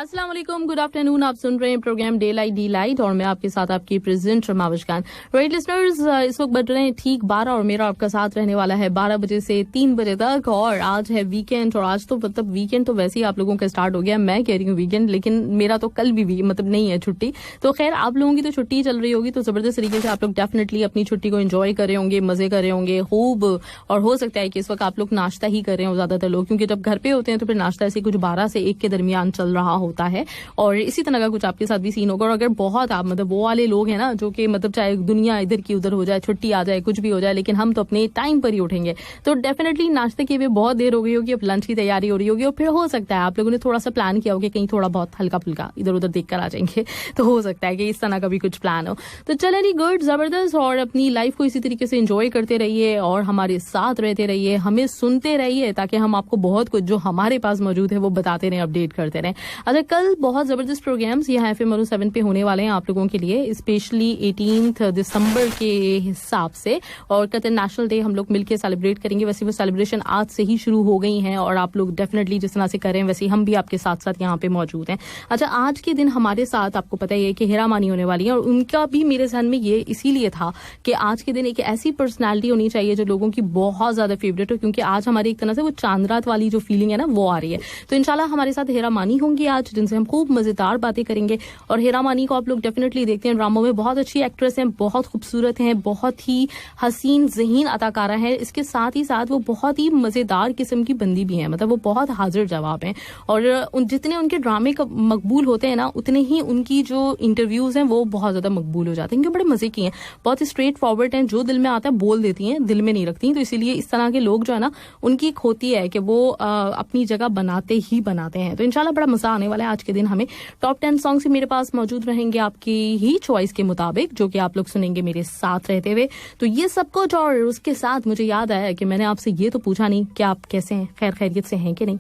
अस्सलाम वालेकुम, good afternoon. आप सुन रहे हैं programme daylight delight और मैं आपके साथ आपकी present Ramavish Khan. Right listeners, इस वक्त बज रहे हैं ठीक 12 और मेरा आपका साथ रहने वाला है 12 बजे से 3 बजे तक। और आज है वीकेंड और आज तो मतलब वीकेंड तो वैसे ही आप लोगों का स्टार्ट हो गया। मैं कह रही हूँ वीकेंड, लेकिन मेरा तो कल भी मतलब नहीं है छुट्टी। तो खैर आप लोगों की तो छुट्टी चल रही होगी, तो जबरदस्त तरीके से आप लोग डेफिनेटली अपनी छुट्टी को एंजॉय कर रहे होंगे, मजे कर रहे होंगे खूब। और हो सकता है कि इस वक्त आप लोग नाश्ता ही कर रहे हो ज्यादातर लोग, क्योंकि जब घर पे होते हैं तो फिर नाश्ता ऐसे कुछ 12 से 1 के दरमियान चल रहा होता है। और इसी तरह का कुछ आपके साथ भी सीन होगा। और अगर बहुत आप मतलब वो वाले लोग हैं ना जो कि मतलब चाहे दुनिया इधर की उधर हो जाए, छुट्टी आ जाए, कुछ भी हो जाए, लेकिन हम तो अपने टाइम पर ही उठेंगे, तो डेफिनेटली नाश्ते की भी बहुत देर हो गई होगी, अब लंच की तैयारी हो रही होगी। और फिर हो सकता है आप लोगों ने थोड़ा सा प्लान किया होगा कहीं थोड़ा बहुत हल्का फुल्का इधर उधर देख कर आ जाएंगे, तो हो सकता है कि इस तरह का भी कुछ प्लान हो। तो चलिए गुड, जबरदस्त। और अपनी लाइफ को इसी तरीके से एंजॉय करते रहिए और हमारे साथ रहते रहिए, हमें सुनते रहिए, ताकि हम आपको बहुत कुछ जो हमारे पास मौजूद है वो बताते रहें, अपडेट करते रहें। अच्छा, कल बहुत जबरदस्त प्रोग्राम्स यहाँ FM 107 पे होने वाले हैं आप लोगों के लिए, स्पेशली 18 दिसंबर के हिसाब से। और कहते हैं नेशनल डे हम लोग मिलकर सेलिब्रेट करेंगे। वैसे वो सेलिब्रेशन आज से ही शुरू हो गई हैं और आप लोग डेफिनेटली जिस तरह से करें वैसे हम भी आपके साथ साथ यहाँ पे मौजूद हैं। अच्छा, आज के दिन हमारे साथ आपको पता ही है कि हीरा मानी होने वाली है, और उनका भी मेरे ध्यान में ये इसीलिए था कि आज के दिन एक ऐसी पर्सनैलिटी होनी चाहिए जो लोगों की बहुत ज्यादा फेवरेट हो, क्योंकि आज हमारी एक तरह से वो चांद रात वाली जो फीलिंग है ना वो आ रही है। तो इंशाल्लाह हमारे साथ हीरा मानी होंगी आज, जिनसे हम खूब मजेदार बातें करेंगे। और हीरा मानी को आप लोग डेफिनेटली देखते हैं ड्रामों में, बहुत अच्छी एक्ट्रेस हैं, बहुत खूबसूरत हैं, बहुत ही हसीन ज़हीन अदाकारा है। इसके साथ ही साथ वो बहुत ही मजेदार किस्म की बंदी भी हैं, मतलब वो बहुत हाजिर जवाब हैं। और जितने उनके ड्रामे मकबूल होते हैं ना, उतने ही उनकी जो इंटरव्यूज हैं वो बहुत ज्यादा मकबूल हो जाते हैं, क्योंकि बड़े मजे की हैं, बहुत ही स्ट्रेट फॉरवर्ड हैं, जो दिल में आता है बोल देती हैं, दिल में नहीं रखती। तो इसीलिए इस तरह के लोग जो है ना, उनकी एक होती है कि वो अपनी जगह बनाते ही बनाते हैं। तो इंशाल्लाह बड़ा मजा आने वाला है आज के दिन। हमें टॉप 10 सॉन्ग्स मेरे पास मौजूद रहेंगे आपकी ही चॉइस के मुताबिक, जो कि आप लोग सुनेंगे मेरे साथ रहते हुए। तो ये सब कुछ, और उसके साथ मुझे याद आया कि मैंने आपसे ये तो पूछा नहीं कि आप कैसे हैं, खैर खैरियत से हैं कि नहीं।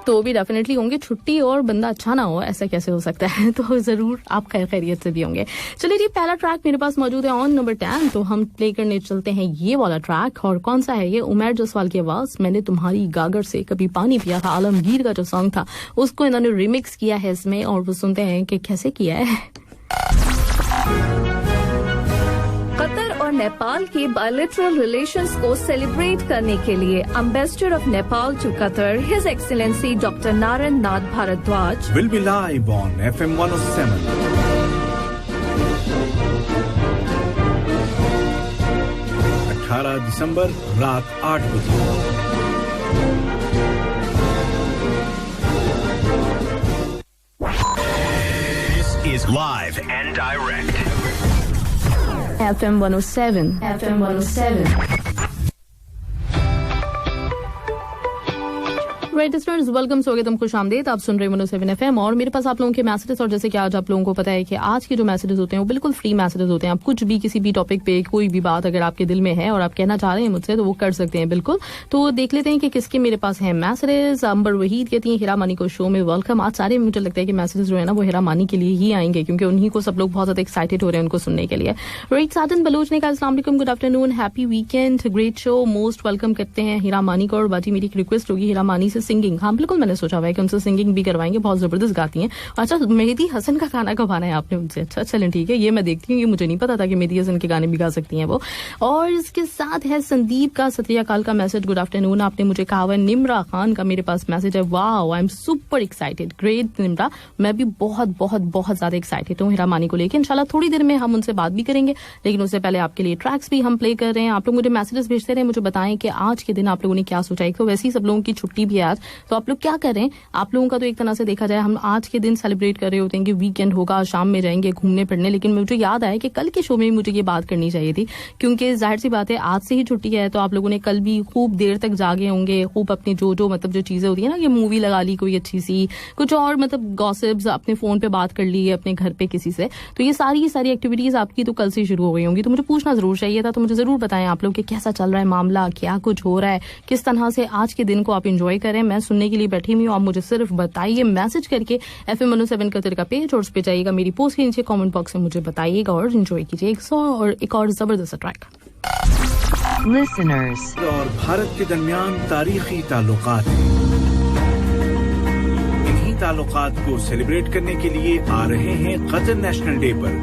तो भी डेफिनेटली होंगे, छुट्टी और बंदा अच्छा ना हो ऐसा कैसे हो सकता है, तो जरूर आप खैर खैरियत से भी होंगे। चलिए जी, पहला ट्रैक मेरे पास मौजूद है ऑन नंबर 10, तो हम प्ले करने चलते हैं ये वाला ट्रैक। और कौन सा है ये? उमैर जसवाल की आवाज, मैंने तुम्हारी गागर से कभी पानी पिया था, आलमगीर का जो सॉन्ग था उसको इन्होंने रिमिक्स किया है इसमें, और वो सुनते हैं कि कैसे किया है। कतर और नेपाल के बायलैटरल रिलेशंस को सेलिब्रेट करने के लिए ambassador of Nepal to Qatar, his excellency doctor Narayan Nath Bhardwaj will be live on FM 107. 18 दिसंबर रात 8 बजे। This is live and direct. FM 107, FM 107। Right listeners, welcome, स्वागतम, खुश आमदीद। आप सुन रहे हैं 107 FM और मेरे पास आप लोगों के मैसेजेस। और जैसे कि आज आप लोगों को पता है कि आज के जो मैसेजेस होते हैं वो बिल्कुल फ्री मैसेजेस होते हैं। आप कुछ भी किसी भी टॉपिक पे कोई भी बात अगर आपके दिल में है और आप कहना चाह रहे हैं मुझसे, तो वो कर सकते हैं बिल्कुल। तो देख लेते हैं कि किसके मेरे पास है मैसेजेस। अंबर वहीद कहती है हीरा मानी को शो में वेलकम। आज सारे मुझे लगता है कि मैसेजेस जो है ना वो हीरा मानी के लिए ही आएंगे, क्योंकि उन्हीं को सब लोग बहुत ज्यादा एक्साइटेड हो रहे हैं उनको सुनने के लिए। राइट, सादन बलोच ने कहा अस्सलाम वालेकुम, good afternoon, happy weekend, great show, most welcome करते हैं हीरा मानी को। और बाजी मेरी एक रिक्वेस्ट होगी हीरा मानी से सिंगिंग। हाँ बिल्कुल, मैंने सोचा हुआ है कि उनसे सिंगिंग भी करवाएंगे, बहुत जबरदस्त गाती हैं। अच्छा, मेहदी हसन का गाना गवाना है आपने उनसे? अच्छा चलें ठीक है, ये मैं देखती हूँ, ये मुझे नहीं पता था कि मेहदी हसन के गाने भी गा सकती हैं वो। और इसके साथ है संदीप का सत्रियाकाल का मैसेज, गुड आफ्टरनून। आपने मुझे कहा हुआ है। निम्रा खान का मेरे पास मैसेज है, wow I am super excited, great Nimra, मैं भी बहुत बहुत बहुत ज्यादा एक्साइटेड हूँ हीरा मानी को लेकर। इंशाल्लाह थोड़ी देर में हम उनसे बात भी करेंगे, लेकिन उससे पहले आपके लिए ट्रैक्स भी हम प्ले कर रहे हैं। आप लोग मुझे मैसेजेस भेजते रहे, मुझे बताएं कि आज के दिन आप लोगों ने क्या सोचा है। तो वैसे ही सब लोगों की छुट्टी भी है आज, तो आप लोग क्या कर रहे हैं? आप लोगों का तो एक तरह से देखा जाए हम आज के दिन सेलिब्रेट कर रहे होते हैं कि वीकेंड होगा, शाम में जाएंगे घूमने फिरने, लेकिन मुझे याद आया कि कल के शो में मुझे ये बात करनी चाहिए थी, क्योंकि जाहिर सी बात है आज से ही छुट्टी है, तो आप लोगों ने कल भी खूब देर तक जागे होंगे, खूब अपनी जो मतलब जो चीजें होती है ना, कि मूवी लगा ली कोई अच्छी सी, कुछ और मतलब गॉसिप्स, अपने फोन पे बात कर ली अपने घर पे किसी से, तो ये सारी एक्टिविटीज आपकी तो कल से शुरू हो गई होंगी। तो मुझे पूछना जरूर चाहिए था, तो मुझे जरूर बताएं आप लोग कि कैसा चल रहा है मामला, क्या कुछ हो रहा है, किस तरह से आज के दिन को आप इंजॉय करें। मैं सुनने के लिए बैठी हुई हूँ, आप मुझे सिर्फ बताइए मैसेज करके FM 107 कतर का पेज, और उस पे जाइएगा मेरी पोस्ट के नीचे कमेंट बॉक्स में मुझे बताइएगा और एंजॉय कीजिए एक और जबरदस्त ट्रैक। Listeners. और भारत के दरमियान तारीखी ताल्लुकात हैं। इन्हीं ताल्लुकात को सेलिब्रेट करने के लिए आ रहे हैं कतर नेशनल डे पर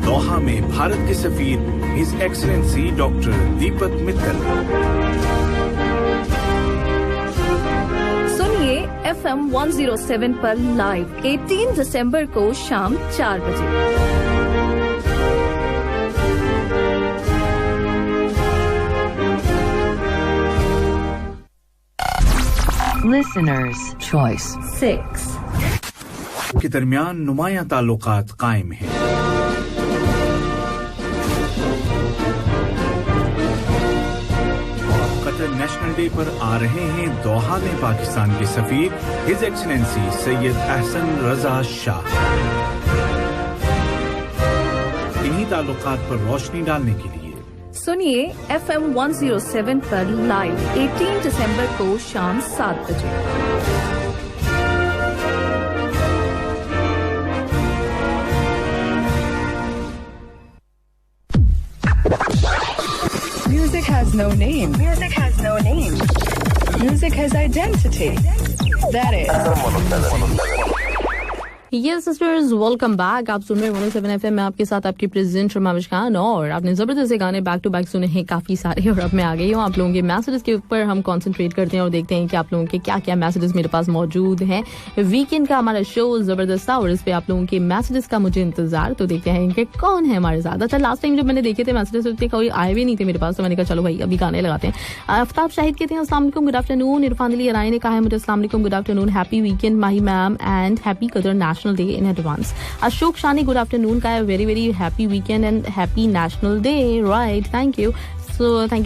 दोहा में भारत के सफीर हिज एक्सीलेंसी डॉक्टर दीपक मित्तल। सुनिए FM 107 पर लाइव 18 दिसंबर को शाम 4 बजे। Listeners' choice 6 के दरमियान नुमायां ताल्लुकात कायम हैं। और कतर नेशनल डे पर आ रहे हैं दोहा में पाकिस्तान के सफीर हिज एक्सीलेंसी सैयद अहसन रजा शाह। इन्हीं ताल्लुकात पर रोशनी डालने के लिए सुनिए FM 107 पर लाइव 18 दिसंबर को शाम 7 बजे। Music has no name. Music has no name. Music has identity. That is. Yes sisters, welcome back. आप सुन रहे हैं 107 FM में आपके साथ आपकी प्रेजेंट शमाविश खान। और आपने जबरदस्त से गाने बैक टू बैक सुने हैं काफी सारे, और अब मैं आ गई हूँ आप लोगों के मैसेजेस के ऊपर। हम कंसंट्रेट करते हैं और देखते हैं कि आप लोगों के क्या क्या मैसेजेस मेरे पास मौजूद हैं। वीकेंड का हमारा शो जबरदस्त था और इस पे आप लोगों के मैसेजेस का मुझे इंतजार, तो देखते हैं कि कौन है हमारे साथ। अच्छा, लास्ट टाइम जब मैंने देखे थे मैसेजेस उतने कोई आए भी नहीं थे मेरे पास, तो मैंने कहा चलो भाई अभी गाने लगाते हैं। आफ्ताब शाहिद कहते हैं अस्सलाम वालेकुम, गुड आफ्टरनून। इरफान अली अराई ने कहा है मुझे अस्सलाम वालेकुम, good afternoon, happy weekend Mahi ma'am and happy Qatar national day in advance. Ashok Shani good afternoon का है, very very happy weekend and happy national day. Right, thank you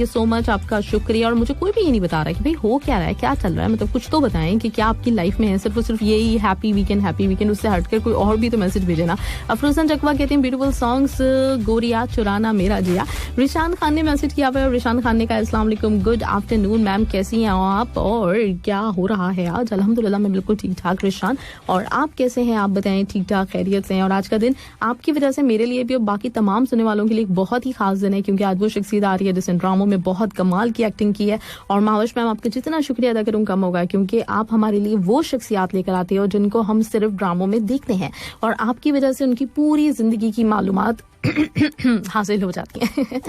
so much, आपका शुक्रिया। और मुझे कोई भी ये नहीं बता रहा कि भाई हो क्या रहा है, क्या चल रहा है, मतलब कुछ तो बताएं कि क्या आपकी लाइफ में है। सिर्फ और सिर्फ यही हैप्पी वीकेंड, उससे हटकर कोई और भी तो मैसेज भेजे ना। अफरोजन चकवा कहते हैं ब्यूटीफुल सॉन्ग्स, गोरिया चुराना मेरा जिया। रिशान खान ने मैसेज किया हुआ है, रिशान खान ने कहा अस्सलाम वालेकुम, गुड आफ्टरनून मैम, कैसी हैं आप और क्या हो रहा है आज? अल्हम्दुलिल्लाह मैं बिल्कुल ठीक ठाक रिशान, और आप कैसे हैं? आप बताएं ठीक ठाक खैरियत से हैं। और आज का दिन आपकी वजह से मेरे लिए भी और बाकी तमाम सुनने वालों के लिए एक बहुत ही खास दिन है, क्योंकि आज वो शख्सियत आ रही है जिसने ड्रामों में बहुत कमाल की एक्टिंग की है। और महावश मैम आपका जितना शुक्रिया अदा करूं कम होगा, क्योंकि आप हमारे लिए वो शख्सियत लेकर आते हो जिनको हम सिर्फ ड्रामों में देखते हैं, और आपकी वजह से उनकी पूरी जिंदगी की मालूमात हासिल हो जाती है।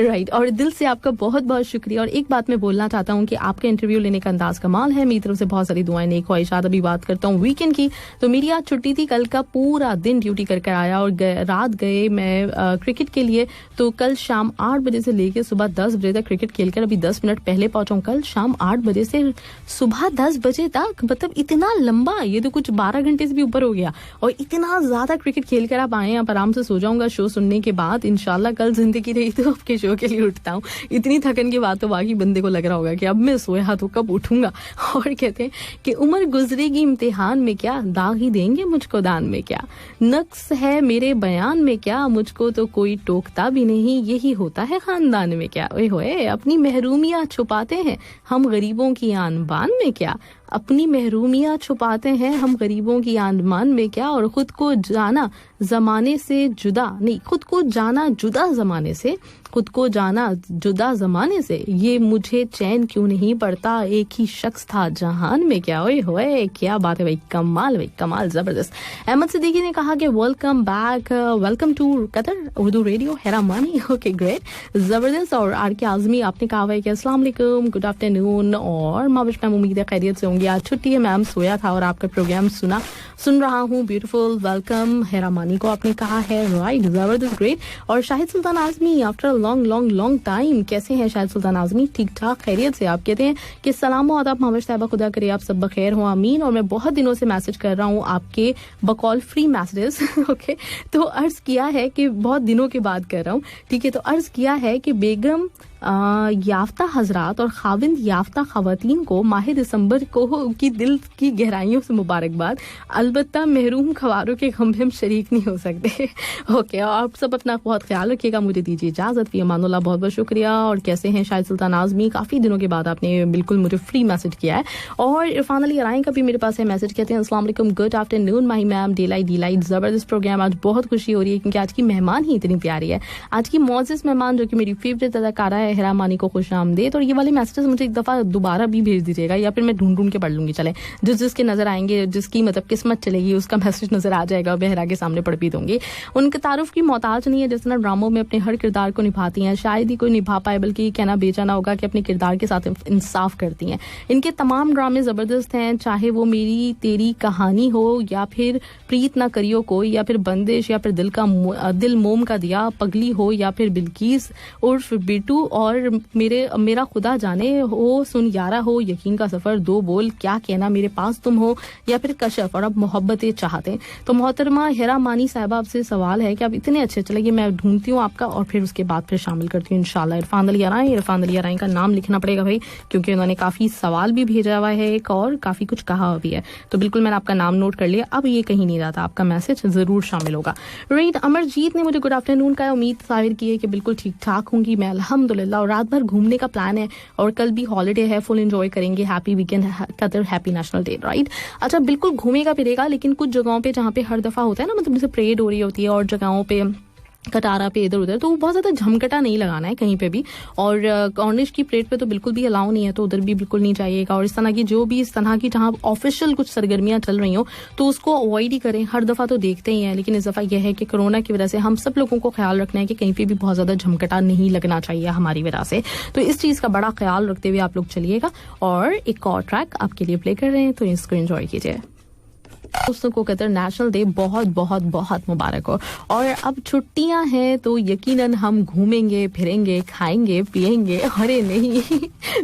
राइट, और दिल से आपका बहुत बहुत शुक्रिया। और एक बात मैं बोलना चाहता हूँ कि आपका इंटरव्यू लेने का अंदाज कमाल है। मेरी तरफ से बहुत सारी दुआएं, नेक ख्वाहिशात। अभी बात करता हूँ वीकेंड की, तो मेरी आज छुट्टी थी, कल का पूरा दिन ड्यूटी करके आया और रात गए मैं क्रिकेट के लिए। तो कल शाम 8 बजे से लेकर सुबह 10 बजे तक क्रिकेट खेलकर अभी 10 मिनट पहले पहुंचा हूँ। कल शाम 8 बजे से सुबह 10 बजे तक, मतलब इतना लंबा, ये तो कुछ 12 घंटे से भी ऊपर हो गया। और इतना ज्यादा क्रिकेट खेल कर आप आए हैं, आप आराम से सो जाऊंगा शो सुनने के बाद। इंशाल्लाह कल जिंदगी रही तो आपके शो के लिए उठता हूँ। इतनी थकन की बात तो बाकी बंदे को लग रहा होगा कि अब मैं सोया तो कब उठूंगा। और कहते हैं कि उम्र गुजरेगी इम्तिहान में क्या, दाग ही देंगे मुझको दान में क्या, नक्स है मेरे बयान में क्या, मुझको तो कोई टोकता भी नहीं, यही होता है खानदान में क्या। ओए होए, अपनी महरूमियां छुपाते हैं हम गरीबों की आन बान में क्या, अपनी महरूमियां छुपाते हैं हम गरीबों की आंदमान में क्या। और खुद को जाना जमाने से जुदा नहीं, खुद को जाना जुदा जमाने से, खुद को जाना जुदा जमाने से, ये मुझे चैन क्यों नहीं पड़ता, एक ही शख्स था जहान में क्या। ओए होए, क्या बात है भाई, कमाल भाई कमाल, जबरदस्त। अहमद सिद्दीकी ने कहा कि welcome back, welcome to Qatar Urdu radio हैरामानी। ओके ग्रेट, जबरदस्त। और आर के आजमी आपने कहा है कि अस्सलाम वालेकुम, गुड आफ्टरनून। और माविश मैम उम्मीद है खैरियत से होंगी। आज छुट्टी है मैम, सोया था और आपका प्रोग्राम सुन रहा हूँ। ब्यूटीफुल, वेलकम हैरामानी को आपने कहा है। राइट, जबरदस्त, ग्रेट। और शाहिद सुल्तान आजमी आफ्टर लॉन्ग टाइम, कैसे हैं शाहिद सुल्तान आजमी? ठीक ठाक खैरियत से। आप कहते हैं कि सलाम हो आदाब महावश साहबा, खुदा करे आप सब बखैर हो, आमीन। और मैं बहुत दिनों से मैसेज कर रहा हूँ आपके बकौल फ्री मैसेजेस। ओके, तो अर्ज किया है कि बहुत दिनों के बाद कर रहा हूँ, ठीक है। तो अर्ज किया है कि बेगम याफ्ता हजरात और खाविंद याफ्ता खवातीन को माह दिसंबर को की दिल की गहराइयों से मुबारकबाद। अलबत्ता महरूम खवारों के गम में हम शरीक नहीं हो सकते। ओके, आप सब अपना बहुत ख्याल रखिएगा, मुझे दीजिए इजाजत। फी अमानुल्लाह, बहुत बहुत शुक्रिया। और कैसे हैं शाहिद सुल्तान आजमी? काफी दिनों के बाद आपने बिल्कुल मुझे फ्री मैसेज किया है। और इरफान अली अराई का भी मेरे पास है मैसेज, कहते हैं अस्सलाम वालेकुम, गुड आफ्टरनून माही मैम, डे लाइट जबरदस्त प्रोग्राम। आज बहुत खुशी हो रही है क्योंकि आज की मेहमान ही इतनी प्यारी है। आज की मौजूद मेहमान जो कि मेरी फेवरेट अदाकारा है हिरा मानी को खुशामदीद। और ये वाले मैसेजेस मुझे एक दफ़ा दोबारा भी भेज दीजिएगा, या फिर मैं ढूंढ के पढ़ लूँगी। चले जिसके नज़र आएंगे, जिसकी मतलब किस्मत चलेगी, उसका मैसेज नज़र आ जाएगा, मैं हिरा के सामने पढ़ भी दूंगी। उनके तारुफ की मोहताज नहीं है, जिस तरह ड्रामों में अपने हर किरदार को निभाती हैं, शायद ही कोई निभा पाए, बल्कि ये कहना बेजाना होगा कि अपने किरदार के साथ इंसाफ करती हैं। इनके तमाम ड्रामे ज़बरदस्त हैं, चाहे वो मेरी तेरी कहानी हो, या फिर प्रीत ना करियो कोई, या फिर बंदिश, या फिर दिल मोम का दिया, पगली हो, या फिर बिल्किस उर्फ बिटू, और मेरा खुदा जाने हो, सुन यारा हो, यकीन का सफर, दो बोल, क्या कहना, मेरे पास तुम हो, या फिर कशफ, और अब मोहब्बतें चाहते। तो मोहतरमा हिरा मानी साहिबा आपसे सवाल है कि आप इतने अच्छे, चलिए मैं ढूंढती हूँ आपका और फिर उसके बाद फिर शामिल करती हूँ इंशाल्लाह। इरफान अली अराई का नाम लिखना पड़ेगा भाई, क्योंकि उन्होंने काफी सवाल भी भेजा हुआ है एक, और काफी कुछ कहा भी है। तो बिल्कुल मैंने आपका नाम नोट कर लिया, अब ये कहीं नहीं जाता, आपका मैसेज जरूर शामिल होगा। राइट, अमरजीत ने मुझे गुड आफ्टरनून का उम्मीद जाहिर की है कि बिल्कुल ठीक ठाक होंगी मैं, अल्हम्दुलिल्लाह। और रात भर घूमने का प्लान है, और कल भी हॉलीडे है, फुल एंजॉय करेंगे। Happy weekend Qatar, happy national day. Right, अच्छा बिल्कुल घूमेगा फिरेगा, लेकिन कुछ जगहों पे जहाँ पे हर दफा होता है ना, मतलब जैसे परेड हो रही होती है, और जगहों पे कटारा पे इधर उधर, तो बहुत ज्यादा झमकटा नहीं लगाना है कहीं पे भी। और कॉर्निश की परेड पे तो बिल्कुल भी अलाउ नहीं है, तो उधर भी बिल्कुल नहीं जाइएगा। और इस तरह की जो भी इस तरह की जहां ऑफिशियल कुछ सरगर्मियां चल रही हो, तो उसको अवॉइड ही करें। हर दफा तो देखते ही हैं, लेकिन इस दफा यह है कि कोरोना की वजह से हम सब लोगों को ख्याल रखना है कि कहीं पे भी बहुत ज्यादा झमकटा नहीं लगना चाहिए हमारी वजह से। तो इस चीज का बड़ा ख्याल रखते हुए आप लोग चलिएगा। और एक और ट्रैक आपके लिए प्ले कर रहे हैं, तो इसको एंजॉय कीजिए। दोस्तों को कतर नेशनल डे बहुत बहुत बहुत मुबारक हो। और अब छुट्टियां हैं, तो यकीनन हम घूमेंगे फिरेंगे, खाएंगे पिएंगे। अरे नहीं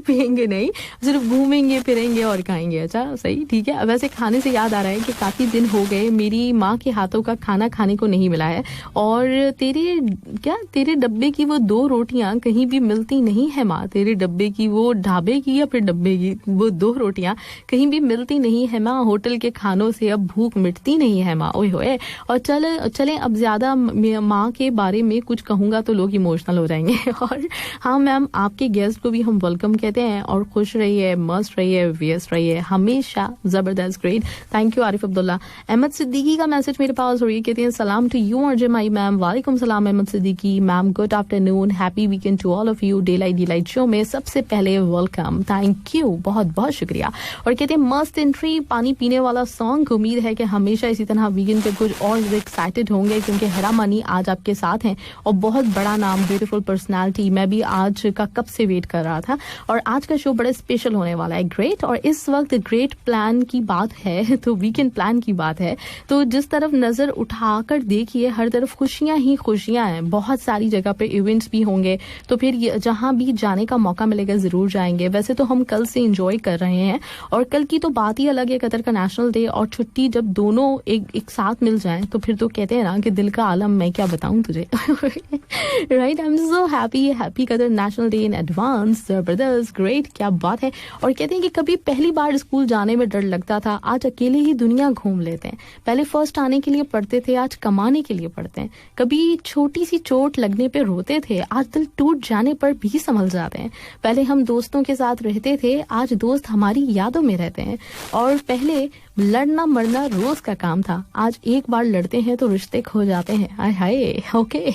पिएंगे नहीं, सिर्फ घूमेंगे फिरेंगे और खाएंगे। अच्छा सही, ठीक है। वैसे खाने से याद आ रहा है कि काफी दिन हो गए मेरी माँ के हाथों का खाना खाने को नहीं मिला है। और तेरे डब्बे की वो 2 रोटियां कहीं भी मिलती नहीं है माँ। तेरे डब्बे की वो ढाबे की या फिर डब्बे की वो 2 रोटियां कहीं भी मिलती नहीं है माँ। होटल के खानों से भूख मिटती नहीं है माँ। ओए होए। और चलें अब ज्यादा माँ के बारे में कुछ कहूंगा तो लोग इमोशनल हो जाएंगे। और हाँ मैम, आपके गेस्ट को भी हम वेलकम कहते हैं। और खुश रहिए, मस्त रहिए, व्यस्त रहिए, हमेशा जबरदस्त, great. Thank you Arif Abdullah. Ahmed Siddiqui का मैसेज मेरे पास, और ये कहते हैं सलाम टू यू और जमाई मैम। वालेकुम सलाम Ahmed Siddiqui ma'am, good afternoon, happy weekend to all of you. Daylight show में सबसे पहले वेलकम, थैंक यू, बहुत बहुत शुक्रिया। और कहते हैं मस्त एंट्री, पानी पीने वाला सॉन्ग। उम्मीद है कि हमेशा इसी तरह वीकेंड पे कुछ और एक्साइटेड होंगे, क्योंकि हिरा मानी आज आपके साथ हैं, और बहुत बड़ा नाम, ब्यूटीफुल पर्सनालिटी। मैं भी आज का कब से वेट कर रहा था, और आज का शो बड़ा स्पेशल होने वाला है, ग्रेट। और इस वक्त ग्रेट प्लान की बात है, तो वीकेंड प्लान की बात है, तो जिस तरफ नजर उठाकर देखिए हर तरफ खुशियां ही खुशियां हैं। बहुत सारी जगह पे इवेंट्स भी होंगे, तो फिर जहां भी जाने का मौका मिलेगा जरूर जाएंगे। वैसे तो हम कल से एंजॉय कर रहे हैं, और कल की तो बात ही अलग है, कतर का नेशनल डे और छुट्टी जब दोनों एक साथ मिल जाएं, तो फिर तो कहते हैं ना कि दिल का आलम मैं क्या बताऊं तुझे। Right, I am so happy Qatar national day in advance, जबरदस्त, ग्रेट, क्या बात है। और कहते हैं कि कभी पहली बार स्कूल जाने में डर लगता था, आज अकेले ही दुनिया घूम लेते हैं। पहले फर्स्ट आने के लिए पढ़ते थे, आज कमाने के लिए पढ़ते हैं। कभी छोटी सी चोट लगने पे रोते थे, आज दिल टूट जाने पर भी संभल जाते हैं। पहले हम दोस्तों के साथ रहते थे, आज दोस्त हमारी यादों में रहते हैं। और पहले लड़ना मरना रोज का काम था, आज एक बार लड़ते हैं तो रिश्ते खो जाते हैं। हाय हाय, ओके।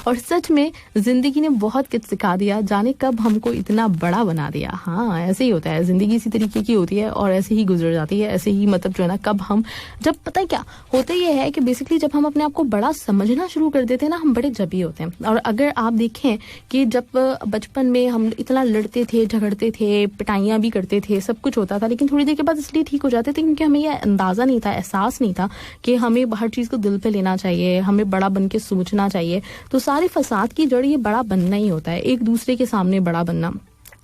और सच में जिंदगी ने बहुत कुछ सिखा दिया, जाने कब हमको इतना बड़ा बना दिया। हाँ, ऐसे ही होता है, जिंदगी इसी तरीके की होती है और ऐसे ही गुजर जाती है। ऐसे ही मतलब जो है ना, कब हम जब पता है क्या होता ये है कि बेसिकली जब हम अपने आप को बड़ा समझना शुरू कर देते हैं ना, हम बड़े जबी होते हैं। और अगर आप देखें कि जब बचपन में हम इतना लड़ते थे, झगड़ते थे, पिटाइयां भी करते थे, सब कुछ होता था, लेकिन थोड़ी देर के बाद इसलिए ठीक हो जाते थे क्योंकि हमें यह अंदाजा नहीं था, एहसास नहीं था कि हमें हर चीज को दिल पे लेना चाहिए, हमें बड़ा बन के सोचना चाहिए। तो सारे फसाद की जड़ ये बड़ा बनना ही होता है, एक दूसरे के सामने बड़ा बनना।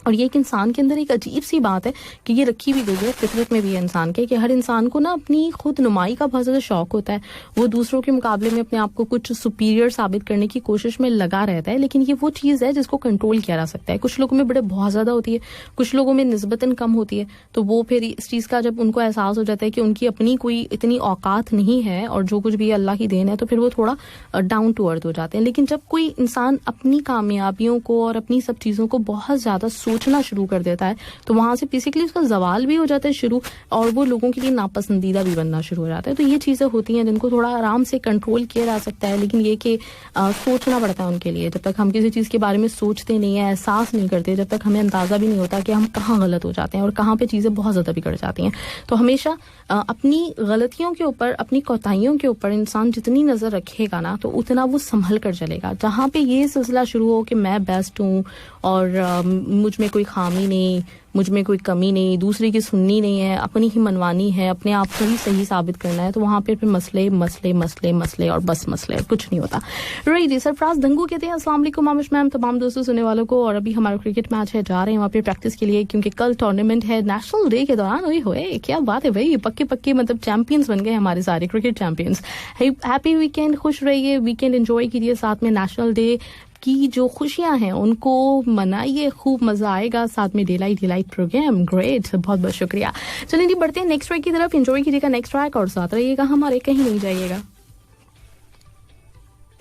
और ये एक इंसान के अंदर एक अजीब सी बात है कि ये रखी भी गई है, फितरत में भी है इंसान के, कि हर इंसान को ना अपनी खुद नुमाई का बहुत ज्यादा शौक होता है। वो दूसरों के मुकाबले में अपने आप को कुछ सुपीरियर साबित करने की कोशिश में लगा रहता है, लेकिन ये वो चीज है जिसको कंट्रोल किया जा सकता है। कुछ लोगों में बड़े बहुत ज्यादा होती है, कुछ लोगों में निस्बतन कम होती है। तो वो फिर इस चीज का जब उनको एहसास हो जाता है कि उनकी अपनी कोई इतनी औकात नहीं है और जो कुछ भी अल्लाह की देन है, तो फिर वो थोड़ा डाउन टू अर्थ हो जाते हैं। लेकिन जब कोई इंसान अपनी कामयाबियों को और अपनी सब चीजों को बहुत ज्यादा सोचना शुरू कर देता है तो वहां से बेसिकली उसका जवाल भी हो जाता है शुरू, और वो लोगों के लिए नापसंदीदा भी बनना शुरू हो जाता है। तो ये चीजें होती हैं जिनको थोड़ा आराम से कंट्रोल किया जा सकता है, लेकिन ये कि सोचना पड़ता है उनके लिए। जब तक हम किसी चीज के बारे में सोचते नहीं है, एहसास नहीं करते, जब तक हमें अंदाजा भी नहीं होता कि हम कहाँ गलत हो जाते हैं और कहाँ पे चीजें बहुत ज्यादा बिगड़ जाती हैं। तो हमेशा अपनी गलतियों के ऊपर, अपनी कोताहियों के ऊपर इंसान जितनी नजर रखेगा ना, तो उतना वो संभल कर चलेगा। जहां पे ये सिलसिला शुरू हो कि मैं बेस्ट हूँ और मुझ में कोई खामी नहीं, मुझ में कोई कमी नहीं, दूसरे की सुननी नहीं है, अपनी ही मनवानी है, अपने आप को ही सही साबित करना है, तो वहां पे फिर मसले मसले मसले मसले और बस मसले, कुछ नहीं होता। राइट, सरफराज धंगू कहते हैं अस्सलाम वालेकुम आमिश मैम, तमाम दोस्तों सुनने वालों को। और अभी हमारा क्रिकेट मैच है, जा रहे हैं वहाँ पे प्रैक्टिस के लिए, क्योंकि कल टूर्नामेंट है नेशनल डे के दौरान। वही हुए, क्या बात है भाई, पक्के पक्के मतलब चैंपियंस बन गए हमारे सारे क्रिकेट चैंपियंस। हैप्पी वीकेंड, खुश रहिए, वीकेंड एंजॉय कीजिए, साथ में नेशनल डे की जो खुशियां हैं उनको मनाइए, खूब मजा आएगा, साथ में डेलाइट प्रोग्राम। ग्रेट, बहुत बहुत शुक्रिया। चलिए जी, बढ़ते हैं नेक्स्ट ट्रैक की तरफ। एंजॉय कीजिएगा नेक्स्ट ट्रैक और साथ रहिएगा हमारे, कहीं नहीं जाइएगा।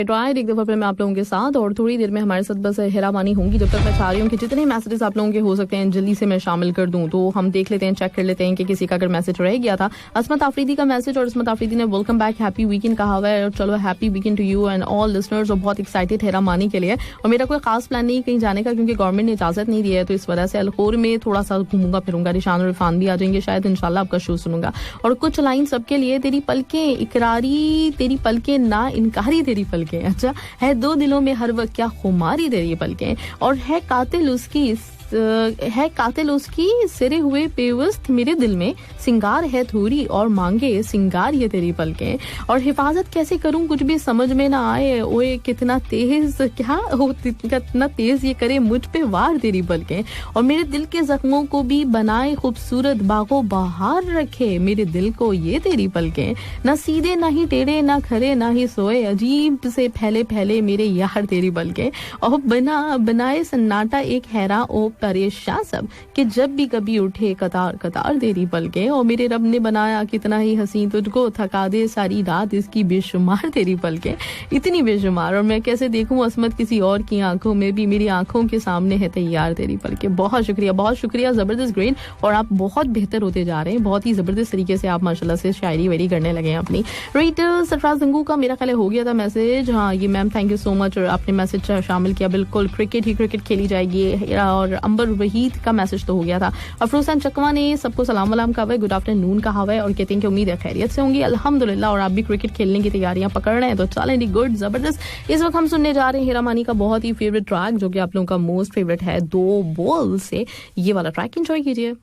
राइट, एक दफा फिर मैं आप लोगों के साथ, और थोड़ी देर में हमारे साथ बस हेरा मानी होंगी। जब तक मैं चाह रही हूँ कि जितने मैसेजेस आप लोगों के हो सकते हैं जल्दी से मैं शामिल कर दूं, तो हम देख लेते हैं, चेक कर लेते हैं कि किसी का अगर मैसेज रह गया था। असमत आफरीदी का मैसेज, और असमत आफरीदी ने वेलकम बैक, हैप्पी वीकेंड कहा हुआ है। और चलो happy weekend to you and all listeners, और बहुत एक्साइटेड हेरा मानी के लिए। और मेरा कोई खास प्लान नहीं कहीं जाने का, क्योंकि गवर्नमेंट ने इजाजत नहीं दी है, तो इस वजह से अलखोर में थोड़ा सा घूमूंगा फिरूंगा। रिशान और इरफान भी आ जाएंगे शायद, इंशाल्लाह आपका शो सुनूंगा। और कुछ लाइन सबके लिए, तेरी पलकें इकरारी, तेरी पलकें ना इनकारी, तेरी पलकें, अच्छा है दो दिलों में हर वक्त क्या खुमारी तेरी पलकें, और है कातिल उसकी सिरे हुए पेवस्त मेरे दिल में, सिंगार है थोड़ी और मांगे सिंगार ये तेरी पलकें, और हिफाजत कैसे करूं कुछ भी समझ में ना आए, ओए कितना तेज ये करे मुझ पे वार तेरी पलकें, और मेरे दिल के जख्मों को भी बनाए खूबसूरत बागो बहार रखे मेरे दिल को ये तेरी पलकें, ना सीधे ना ही टेढ़े ना खरे ना ही सोए, अजीब से फैले फैले मेरे यार तेरी पलकें, और बनाए सन्नाटा एक हैरान ओ परेशान सब कि जब भी कभी उठे कतार कतार तेरी पलकें, और मेरे रब ने बनाया कितना ही हसीन तुझको, थका दे सारी रात इसकी बेशुमार तेरी पलकें, इतनी बेशुमार, और मैं कैसे देखूं असमत किसी और की आंखों में भी, मेरी आंखों के सामने है तैयार तेरी पलकें। बहुत शुक्रिया, जबरदस्त, ग्रेट, और आप बहुत बेहतर होते जा रहे हैं, बहुत ही जबरदस्त तरीके से आप माशाल्लाह से शायरी वेरी करने लगे हैं अपनी। राइट, सरफराज धंगू का मेरा ख्याल हो गया था मैसेज। हाँ, ये ma'am thank you so much, और आपने मैसेज शामिल किया। बिल्कुल क्रिकेट खेली जाएगी। और अंबर वहीद का मैसेज तो हो गया था। अफरोजान चकवा ने सबको सलाम वलाम कहा है, गुड आफ्टरनून कहा है, और कहते हैं कि उम्मीद है खैरियत से होंगी अल्हम्दुलिल्लाह, और आप भी क्रिकेट खेलने की तैयारियां पकड़ रहे हैं, तो चलें डी, गुड, जबरदस्त। इस वक्त हम सुनने जा रहे हैं हेरा मानी का बहुत ही फेवरेट ट्रैक, जो कि आप लोगों का मोस्ट फेवरेट है, दो बोल से, ये वाला ट्रैक एंजॉय कीजिए।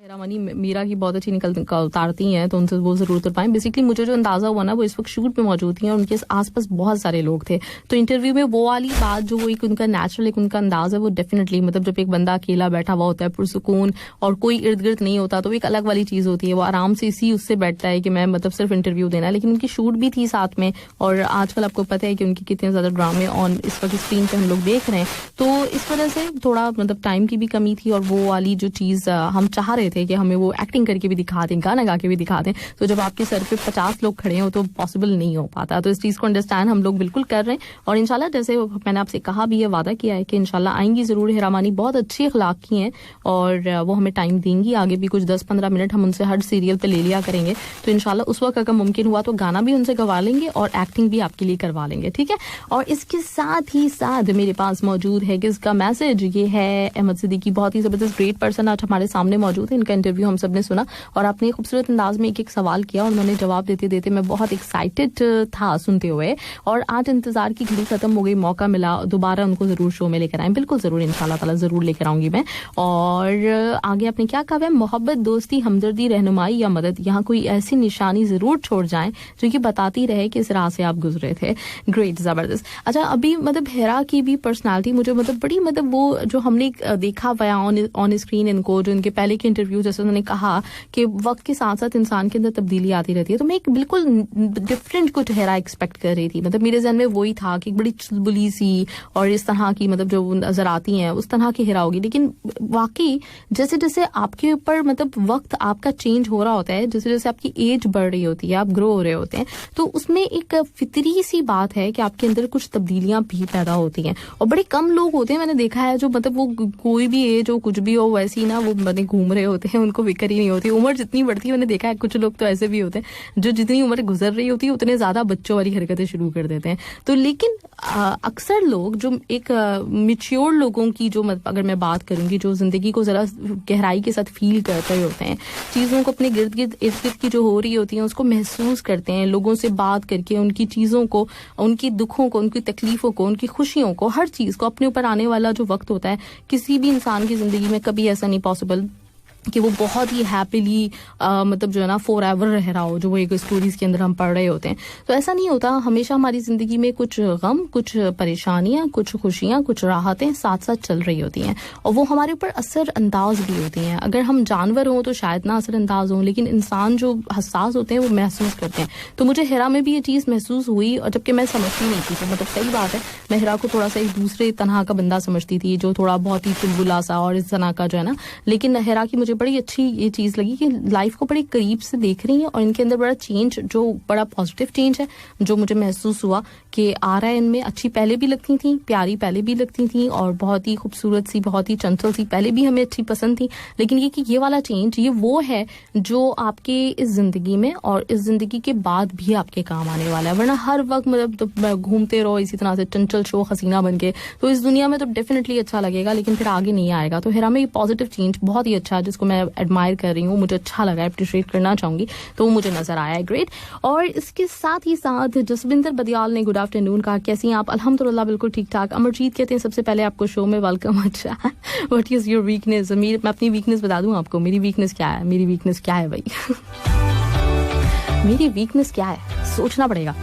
हेरा मानी मीरा की बहुत अच्छी उतारती हैं, तो उनसे वो जरूर उतर पाएं। बेसिकली मुझे जो अंदाजा हुआ ना, वो इस वक्त शूट पे मौजूद थी और उनके आसपास बहुत सारे लोग थे, तो इंटरव्यू में वो वाली बात जो वो एक उनका नेचुरल एक उनका अंदाज है, वो डेफिनेटली मतलब जब एक बंदा अकेला बैठा हुआ होता है पुरसुकून और कोई इर्द गिर्द नहीं होता, तो एक अलग वाली चीज होती है, वो आराम से इसी उससे बैठता है कि मैं मतलब सिर्फ इंटरव्यू देना है। लेकिन उनकी शूट भी थी साथ में, और आजकल आपको पता है कि उनकी कितने ज्यादा ड्रामे ऑन इस वक्त स्क्रीन पे हम लोग देख रहे हैं, तो इस वजह से थोड़ा मतलब टाइम की भी कमी थी, और वो वाली जो चीज हम चाह रहे थे कि हमें वो एक्टिंग करके भी दिखा दें, गाना गा के भी दिखा दें, तो जब आपके सर पे 50 लोग खड़े हो तो पॉसिबल नहीं हो पाता। तो इस चीज को अंडरस्टैंड हम लोग बिल्कुल कर रहे हैं, और इंशाल्लाह जैसे मैंने आपसे कहा भी है, वादा किया है कि इंशाल्लाह आएंगी जरूर। हेरा मानी बहुत अच्छी अखलाक की हैं, और वो हमें टाइम देंगी, आगे भी कुछ 10-15 मिनट हम उनसे हर सीरियल पे ले लिया करेंगे, तो इंशाल्लाह उस वक्त अगर मुमकिन हुआ तो गाना भी उनसे गवा लेंगे और एक्टिंग भी आपके लिए करवा लेंगे, ठीक है। और इसके साथ ही साथ मेरे पास मौजूद है किसका मैसेज, ये है अहमद सिद्दीकी, बहुत ही जबरदस्त ग्रेट पर्सन आज हमारे सामने मौजूद है। इनका इंटरव्यू हम सब ने सुना, और आपने खूबसूरत अंदाज में एक सवाल किया, और उन्होंने जवाब देते देते मैं बहुत एक्साइटेड था सुनते हुए, और आज इंतजार की घड़ी खत्म हो गई, मौका मिला, दोबारा उनको जरूर शो में लेकर आए, बिल्कुल जरूर इंशाल्लाह ताला जरूर लेकर आऊंगी मैं। और आगे आपने क्या कहा है, मोहब्बत, दोस्ती, हमदर्दी, रहनुमाई या मदद, यहाँ कोई ऐसी निशानी जरूर छोड़ जाए जो कि बताती रहे कि इस राह से आप गुजरे थे। ग्रेट, जबरदस्त। अच्छा, अभी मतलब हेरा की भी पर्सनालिटी मुझे मतलब बड़ी मतलब वो जो हमने देखा हुआ ऑन स्क्रीन इनको, जो इनके पहले के इंटरव्यू इंटरव्यू, जैसे उन्होंने कहा कि वक्त के साथ साथ इंसान के अंदर तब्दीली आती रहती है, तो मैं एक बिल्कुल डिफरेंट कुछ हेरा एक्सपेक्ट कर रही थी. मतलब मेरे जहन में वही था कि बड़ी चुलबुली सी और इस तरह की मतलब जो नजर आती हैं उस तरह की हेरा होगी. लेकिन वाकई जैसे जैसे आपके ऊपर मतलब वक्त आपका चेंज हो रहा होता है, जैसे जैसे आपकी एज बढ़ रही होती है, आप ग्रो हो रहे होते हैं, तो उसमें एक फितरी सी बात है कि आपके अंदर कुछ तब्दीलियां भी पैदा होती हैं. और बड़े कम लोग होते हैं, मैंने देखा है, जो मतलब वो कोई भी एज हो कुछ भी हो वैसी ना वो बने घूम रहे होते हैं, उनको फिक्र ही नहीं होती. उम्र जितनी बढ़ती है, मैंने देखा है कुछ लोग तो ऐसे भी होते हैं जो जितनी उम्र गुजर रही होती है उतने ज्यादा बच्चों वाली हरकतें शुरू कर देते हैं. तो लेकिन अक्सर लोग जो एक मैच्योर लोगों की जो अगर मैं बात करूंगी, जो जिंदगी को जरा गहराई के साथ फील करते होते हैं, चीजों को अपने गिर्द गिर्द इर्द गिर्द की जो हो रही होती है उसको महसूस करते हैं, लोगों से बात करके उनकी चीजों को, उनकी दुखों को, उनकी तकलीफों को, उनकी खुशियों को, हर चीज को अपने ऊपर आने वाला जो वक्त होता है, किसी भी इंसान की जिंदगी में कभी ऐसा नहीं पॉसिबल कि वो बहुत ही हैप्पीली मतलब जो है ना फॉर एवर रह रहा हो, जो वो एक स्टोरीज के अंदर हम पढ़ रहे होते हैं. तो ऐसा नहीं होता. हमेशा हमारी जिंदगी में कुछ गम, कुछ परेशानियां, कुछ खुशियां, कुछ राहतें साथ साथ चल रही होती हैं और वो हमारे ऊपर असर अंदाज भी होती हैं. अगर हम जानवर हों तो शायद ना असर अंदाज हों, लेकिन इंसान जो हसास होते हैं वो महसूस करते हैं. तो मुझे हिरा में भी ये चीज़ महसूस हुई, और जबकि मैं समझती नहीं थी. तो मतलब सही बात है, मैं हिरा को थोड़ा सा एक दूसरे तरह का बंदा समझती थी, जो थोड़ा बहुत ही चुलबुला सा और इस तरह का जो है ना. लेकिन हिरा की मुझे बड़ी अच्छी ये चीज लगी कि लाइफ को बड़े करीब से देख रही है और इनके अंदर बड़ा चेंज, जो बड़ा पॉजिटिव चेंज है, जो मुझे महसूस हुआ कि आ रहा है इनमें. अच्छी पहले भी लगती थी, प्यारी पहले भी लगती थी, और बहुत ही खूबसूरत सी, बहुत ही चंचल सी पहले भी हमें अच्छी पसंद थी. लेकिन ये कि ये वाला चेंज, ये वो है जो आपके इस जिंदगी में और इस जिंदगी के बाद भी आपके काम आने वाला है. वरना हर वक्त मतलब तो घूमते रहो इसी तरह से चंचल शो हसीना बन के, तो इस दुनिया में तो डेफिनेटली अच्छा लगेगा लेकिन फिर आगे नहीं आएगा. तो हिरा में ये पॉजिटिव चेंज बहुत ही अच्छा है, जिसको मैं एडमायर कर रही हूँ, मुझे अच्छा लगा, अप्रिशिएट करना चाहूंगी, तो वो मुझे नजर आया है. ग्रेट. और इसके साथ ही साथ जसविंदर बदियाल ने गुड आफ्टरनून कहा, कैसी हैं आप? अल्हम्दुलिल्लाह बिल्कुल ठीक ठाक. अमरजीत कहते हैं सबसे पहले आपको शो में वेलकम. अच्छा, व्हाट इज योर वीकनेस? मैं अपनी वीकनेस बता दूं आपको. मेरी वीकनेस क्या है? मेरी वीकनेस क्या है भाई? मेरी वीकनेस क्या है? सोचना पड़ेगा.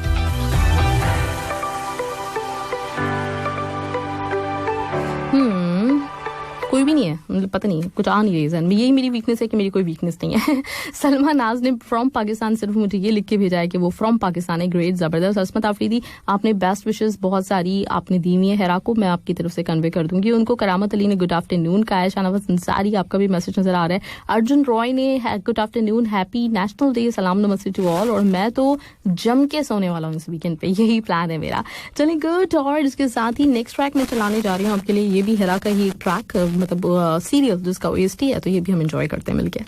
कोई भी नहीं है, मतलब पता नहीं, कुछ आ नहीं रही जहन में. यही मेरी वीकनेस है कि मेरी कोई वीकनेस नहीं है. सलमा नाज ने फ्रॉम पाकिस्तान सिर्फ मुझे ये लिख के भेजा है कि वो फ्रॉम पाकिस्तान है. ग्रेट, जबरदस्त. असमत आफरीदी, आपने बेस्ट विशेस बहुत सारी आपने दी हुई है हेरा को, मैं आपकी तरफ से कन्वे कर दूंगी उनको. करामत अली ने गुड आफ्टरनून कहा है. शाहनवाज अंसारी, आपका भी मैसेज नजर आ रहा है. अर्जुन रॉय ने good afternoon, happy national day, सलाम नमस्ते टू ऑल. और मैं तो जम के सोने वाला हूँ इस वीकेंड पे, यही प्लान है मेरा. चलिए गुड. और इसके साथ ही नेक्स्ट ट्रैक मैं चलाने जा रही हूँ आपके लिए. ये भी हेरा का ही ट्रैक, मतलब सीरियल जिसका ओएसटी है, तो ये भी हम एंजॉय करते हैं मिलके.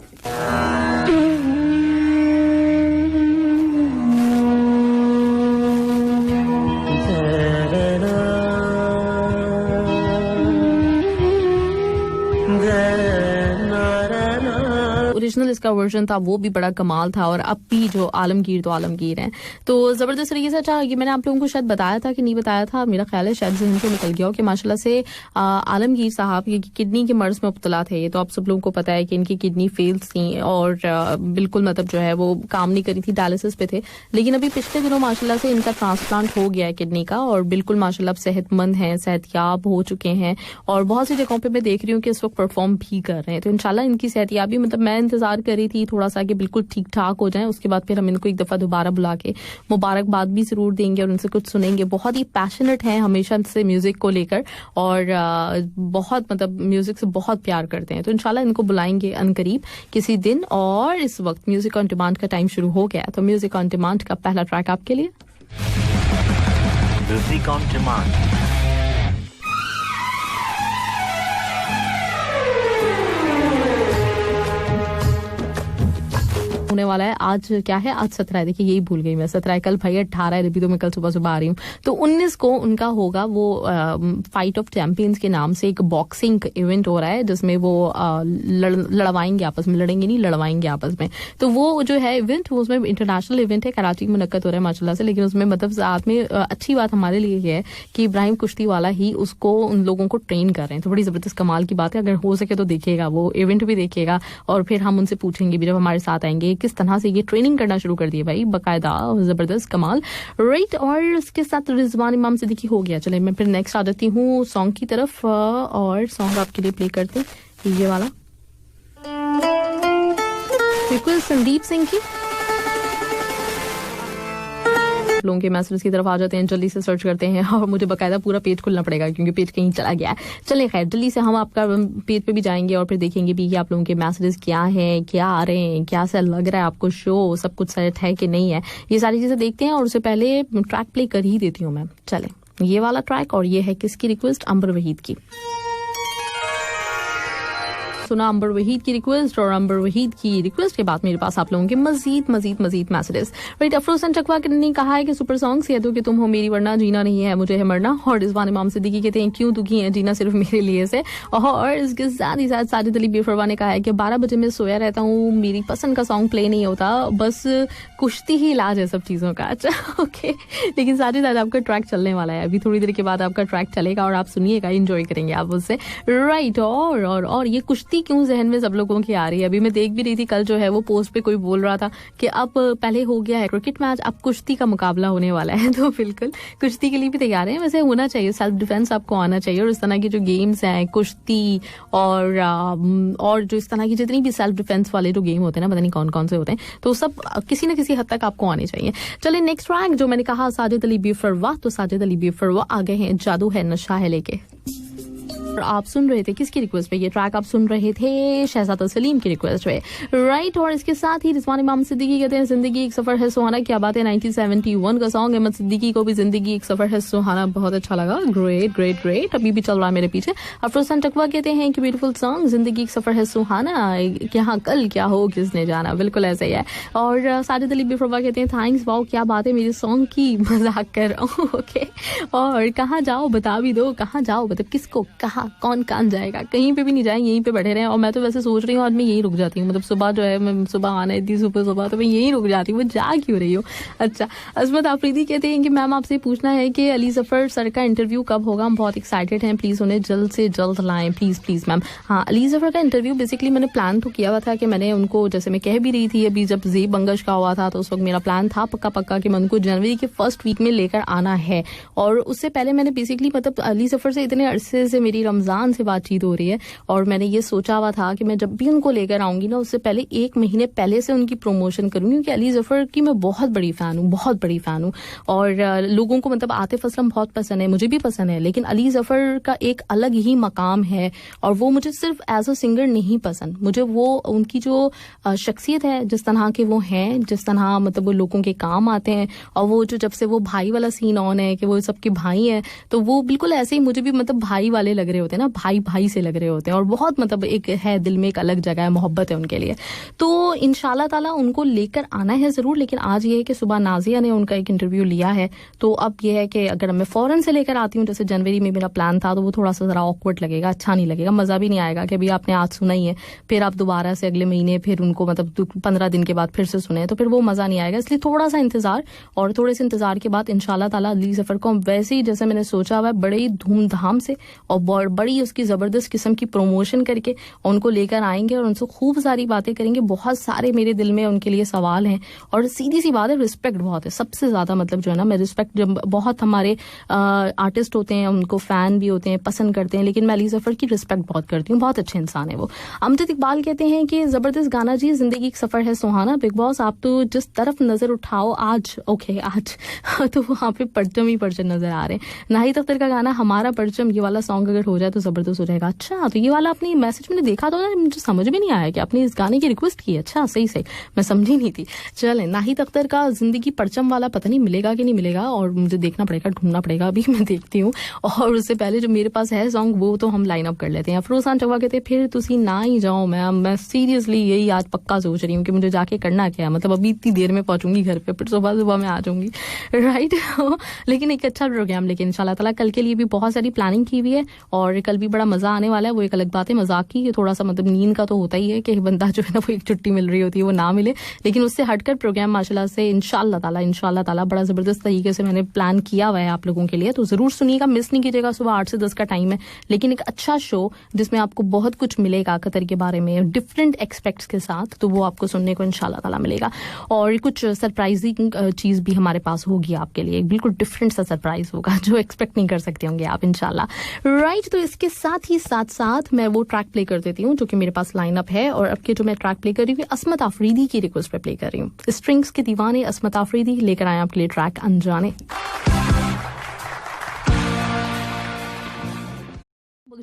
ओरिजिनल इसका वर्जन था वो भी बड़ा कमाल था, और अब भी जो आलमगीर तो आलमगीर हैं, तो जबरदस्त तरीके से. अच्छा, ये मैंने आप लोगों को शायद बताया था कि नहीं बताया था, मेरा ख्याल है शायद जहन से निकल गया हो कि माशाल्लाह से आलमगीर साहब ये किडनी के मर्ज में मुब्तला थे. तो आप सब लोगों को पता है कि इनकी किडनी फेल्स थी और बिल्कुल मतलब जो है वो काम नहीं करी थी, डायलिसिस पे थे. लेकिन अभी पिछले दिनों माशाल्लाह से इनका ट्रांसप्लांट हो गया है किडनी का, और बिल्कुल माशाल्लाह सेहतमंद हैं, सेहतयाब हो चुके हैं, और बहुत सी जगहों पर मैं देख रही हूँ कि इस वक्त परफॉर्म भी कर रहे हैं. तो इंशाल्लाह इनकी सेहतयाबी, मतलब मैं इंतजार कर रही थी थोड़ा सा कि बिल्कुल ठीक ठाक हो जाएं, उसके बाद फिर हम इनको एक दफा दोबारा बुला के मुबारकबाद भी जरूर देंगे और उनसे कुछ सुनेंगे. बहुत ही पैशनेट हैं हमेशा से म्यूजिक को लेकर, और बहुत मतलब म्यूजिक से बहुत प्यार करते हैं. तो इंशाल्लाह इनको बुलाएंगे अनकरीब किसी दिन. और इस वक्त म्यूजिक ऑन डिमांड का टाइम शुरू हो गया, तो म्यूजिक ऑन डिमांड का पहला ट्रैक आपके लिए. Music on demand. होने वाला है आज, क्या है आज 17 है, देखिए यही भूल गई मैं, 17 कल भाई 18 है, अभी तो मैं कल सुबह आ रही हूँ. तो 19 को उनका होगा वो फाइट ऑफ चैंपियंस के नाम से एक बॉक्सिंग इवेंट हो रहा है, जिसमें वो लड़वाएंगे आपस में, लड़ेंगे नहीं लड़वाएंगे आपस में. तो वो जो है इवेंट, वो उसमें इंटरनेशनल इवेंट है, कराची में मुनक्कद हो रहा है माशाल्लाह से. लेकिन उसमें मतलब साथ में अच्छी बात हमारे लिए ये है कि इब्राहिम कुश्ती वाला ही उसको उन लोगों को ट्रेन कर रहे हैं. तो बड़ी जबरदस्त कमाल की बात है. अगर हो सके तो देखिएगा, वो इवेंट भी देखिएगा, और फिर हम उनसे पूछेंगे भी जब हमारे साथ आएंगे किस तरह से ये ट्रेनिंग करना शुरू कर दिए भाई, बकायदा, जबरदस्त कमाल. राइट. और इसके साथ रिजवान इमाम सिद्दीकी हो गया. चले मैं फिर नेक्स्ट आ जाती हूँ सॉन्ग की तरफ, और सॉन्ग आपके लिए प्ले करते ये वाला. रिक्वेस्ट संदीप सिंह की। लोगों के मैसेज की तरफ आ जाते हैं, जल्दी से सर्च करते हैं और मुझे बकायदा पूरा पेज खुलना पड़ेगा क्योंकि पेज कहीं चला गया है। चलिए खैर, जल्दी से हम आपका पेज पे भी जाएंगे और फिर देखेंगे भी कि आप लोगों के मैसेजेस क्या हैं, क्या आ रहे हैं, क्या सा लग रहा है आपको, शो सब कुछ सेट है कि नहीं है, ये सारी चीजें देखते हैं। और उससे पहले ट्रैक प्ले कर ही देती हूँ मैं। चले, ये वाला ट्रैक, और ये है किसकी रिक्वेस्ट? अंबर वहीद की। सुना अंबर वहीद की रिक्वेस्ट, और अंबर वहीद की रिक्वेस्ट के बाद मेरे पास आप लोगों के मजीद मैसेजेस। राइट, अफरोज चकवा ने कहा है कि सुपर सॉन्ग से तो कि तुम हो मेरी वरना जीना नहीं है मुझे है मरना। और रिजवान इमाम सिद्दीकी कहते हैं क्यों दुखी है जीना सिर्फ मेरे लिए से। और इसके साथ ही साथ साजिद अली बेफरवा ने कहा है कि 12 बजे मैं सोया रहता हूँ, मेरी पसंद का सॉन्ग प्ले नहीं होता, बस कुश्ती ही इलाज है सब चीजों का। अच्छा ओके, लेकिन साथ ही साथ आपका ट्रैक चलने वाला है, अभी थोड़ी देर के बाद आपका ट्रैक चलेगा और आप सुनिएगा, इंजॉय करेंगे आप उससे। राइट, और ये कुश्ती क्यों जहन में सब लोगों की आ रही है? अभी मैं देख भी रही थी, कल जो है वो पोस्ट पे कोई बोल रहा था कि अब पहले हो गया है क्रिकेट मैच, अब कुश्ती का मुकाबला होने वाला है। तो बिल्कुल कुश्ती के लिए भी तैयार है। वैसे होना चाहिए, सेल्फ डिफेंस आपको आना चाहिए, और इस तरह की जो गेम्स हैं कुश्ती और जो इस तरह की जितनी भी सेल्फ डिफेंस वाले जो गेम होते हैं ना, पता नहीं कौन कौन से होते हैं, तो सब किसी न किसी हद तक आपको आने चाहिए। चलिए नेक्स्ट ट्रैक जो मैंने कहा साजिद अली बेफरवा, तो साजिद अली बेफरवा आ गए हैं जादू है नशा है लेके। आप सुन रहे थे किसकी रिक्वेस्ट पे? ये ट्रैक आप सुन रहे थे शहजादा सलीम की रिक्वेस्ट पे। राइट, और इसके साथ ही रिजवान इमाम सिद्दीकी कहते हैं जिंदगी एक सफर है सुहाना। क्या बात है, 1971 का सॉन्ग। अहमद सिद्दीकी को भी जिंदगी एक सफर है सुहाना बहुत अच्छा लगा। ग्रेट, अभी भी चल रहा है मेरे पीछे। अफरोज चकवा कहते हैं कि ब्यूटीफुल सॉन्ग, जिंदगी एक सफर है सुहाना, यहाँ कल क्या हो किसने जाना। बिल्कुल ऐसा ही है। और साजिद अली बेफरवा कहते हैं थैंक्स, वाओ क्या बात है, मेरे सॉन्ग की मजाक कर रहा हूँ। ओके, और कहाँ जाओ बता भी दो, कहाँ जाओ मतलब किसको, कहाँ कौन जाएगा? कहीं पे भी नहीं जाएंगे, यहीं पे बैठे रहे। और मैं तो वैसे सोच रही हूँ आज मैं यही रुक जाती हूँ, मतलब सुबह जो है मैं सुबह आना है सुबह तो मैं यही रुक जाती हूँ, जा क्यों रही हूँ। अच्छा, अजमत आफरीदी कहते हैं कि मैम आपसे पूछना है कि अली जफर सर का इंटरव्यू कब होगा, हम बहुत एक्साइटेड हैं, प्लीज उन्हें जल्द से जल्द लाएं प्लीज मैम। हाँ, अली जफर का इंटरव्यू बेसिकली मैंने प्लान तो किया हुआ था कि मैंने उनको, जैसे मैं कह भी रही थी अभी जब ज़ेब बंगश का हुआ था, तो उस वक्त मेरा प्लान था पक्का कि मैं उनको जनवरी के फर्स्ट वीक में लेकर आना है। और उससे पहले मैंने बेसिकली मतलब अली जफर से इतने अरसे से मेरी रमजान से बातचीत हो रही है, और मैंने ये सोचा हुआ था कि मैं जब भी उनको लेकर आऊंगी ना, उससे पहले 1 महीने पहले से उनकी प्रमोशन करूंगी, क्योंकि अली जफर की मैं बहुत बड़ी फैन हूँ। और लोगों को मतलब आतिफ असलम बहुत पसंद है, मुझे भी पसंद है, लेकिन अली जफर का एक अलग ही मकाम है। और वो मुझे सिर्फ एज अ सिंगर नहीं पसंद, मुझे वो उनकी जो शख्सियत है, जिस तरह के वो हैं, जिस तरह मतलब वो लोगों के काम आते हैं, और वो जो जब से वो भाई वाला सीन ऑन है कि वो सबके भाई हैं, तो वो बिल्कुल ऐसे ही मुझे भी मतलब भाई वाले लग रहे होते हैं ना, भाई से लग रहे होते हैं, और बहुत मतलब एक है दिल में एक अलग जगह है, मोहब्बत है उनके लिए। तो इंशाल्लाह ताला उनको लेकर आना है जरूर। लेकिन आज ये है कि सुबह नाजिया ने उनका एक इंटरव्यू लिया है, तो अब ये है कि अगर मैं फौरन से लेकर आती हूँ, जैसे जनवरी में मेरा प्लान था, तो वो थोड़ा सा जरा ऑकवर्ड लगेगा, अच्छा नहीं लगेगा, मजा भी नहीं आएगा कि अभी आपने आज सुना ही है, फिर आप दोबारा से अगले महीने फिर उनको मतलब 15 दिन के बाद फिर से सुने, तो फिर वो मजा नहीं आएगा। इसलिए थोड़ा सा इंतजार, और थोड़े से इंतजार के बाद इंशाल्लाह ताला अली जफर को वैसे ही जैसे मैंने सोचा हुआ है, बड़ी धूमधाम से और बड़ी उसकी जबरदस्त किस्म की प्रमोशन करके उनको लेकर आएंगे और उनसे खूब सारी बातें करेंगे। बहुत सारे मेरे दिल में उनके लिए सवाल हैं, और सीधी सी बात है, रिस्पेक्ट बहुत है सबसे ज्यादा, मतलब जो है ना, मैं रिस्पेक्ट, जब बहुत हमारे आर्टिस्ट होते हैं उनको फैन भी होते हैं, पसंद करते हैं, लेकिन मैं अली जफर की रिस्पेक्ट बहुत करती हूँ, बहुत अच्छे इंसान है वो। अमजद इकबाल कहते हैं कि जबरदस्त गाना जी, जिंदगी एक सफर है सुहाना। बिग बॉस आप तो जिस तरफ नजर उठाओ आज तो वहाँ पे परचम ही परचम नजर आ रहे हैं। नाहिद अख्तर का गाना हमारा परचम, ये वाला सॉन्ग अगर हो जाए तो जबरदस्त हो जाएगा। अच्छा, तो ये वाला आपने मैसेज मैंने देखा तो मुझे समझ में नहीं आया कि आपने इस गाने की रिक्वेस्ट की। अच्छा, सही मैं समझी नहीं थी। चलें, नाहिद अख्तर का जिंदगी परचम वाला पता नहीं मिलेगा कि नहीं मिलेगा, और मुझे देखना पड़ेगा, ढूंढना पड़ेगा, अभी मैं देखती हूँ। और उससे पहले जो मेरे पास है सॉन्ग वो तो हम लाइन अप कर लेते हैं। अफरोज चकवा कहते हैं फिर तुसी ना ही जाओ मैम, मैं सीरियसली यही आज पक्का सोच रही हूँ कि मुझे जाके करना क्या है, मतलब अभी इतनी देर में पहुंचूंगी घर पे, फिर सुबह में आ जाऊंगी। राइट लेकिन एक अच्छा प्रोग्राम, लेकिन इंशाल्लाह ताला कल के लिए भी बहुत सारी प्लानिंग की हुई है, और कल भी बड़ा मजा आने वाला है। वो एक अलग बात है मजाक की, थोड़ा सा मतलब नींद का तो होता ही है कि बंदा जो है ना वो एक छुट्टी मिल रही होती है वो ना मिले, लेकिन उससे हटकर प्रोग्राम माशाल्लाह से इंशाल्लाह ताला बड़ा जबरदस्त तरीके से मैंने प्लान किया हुआ है आप लोगों के लिए, तो जरूर सुनिएगा, मिस नहीं कीजिएगा। सुबह 8 से 10 का टाइम है, लेकिन एक अच्छा शो जिसमें आपको बहुत कुछ मिलेगा कतर के बारे में, डिफरेंट एक्सपेक्ट्स के साथ, तो वो आपको सुनने को इंशाल्लाह ताला मिलेगा। और कुछ सरप्राइजिंग चीज भी हमारे पास होगी आपके लिए, बिल्कुल डिफरेंट सा सरप्राइज होगा जो एक्सपेक्ट नहीं कर सकते होंगे आप इंशाल्लाह। राइट, तो तो इसके साथ ही साथ मैं वो ट्रैक प्ले कर देती हूँ जो कि मेरे पास लाइन अप है। और अब के जो मैं ट्रैक प्ले कर रही हूँ अस्मत आफरीदी की रिक्वेस्ट पे प्ले कर रही हूँ। स्ट्रिंग्स के दीवाने अस्मत आफरीदी लेकर आए आपके लिए ट्रैक अनजाने।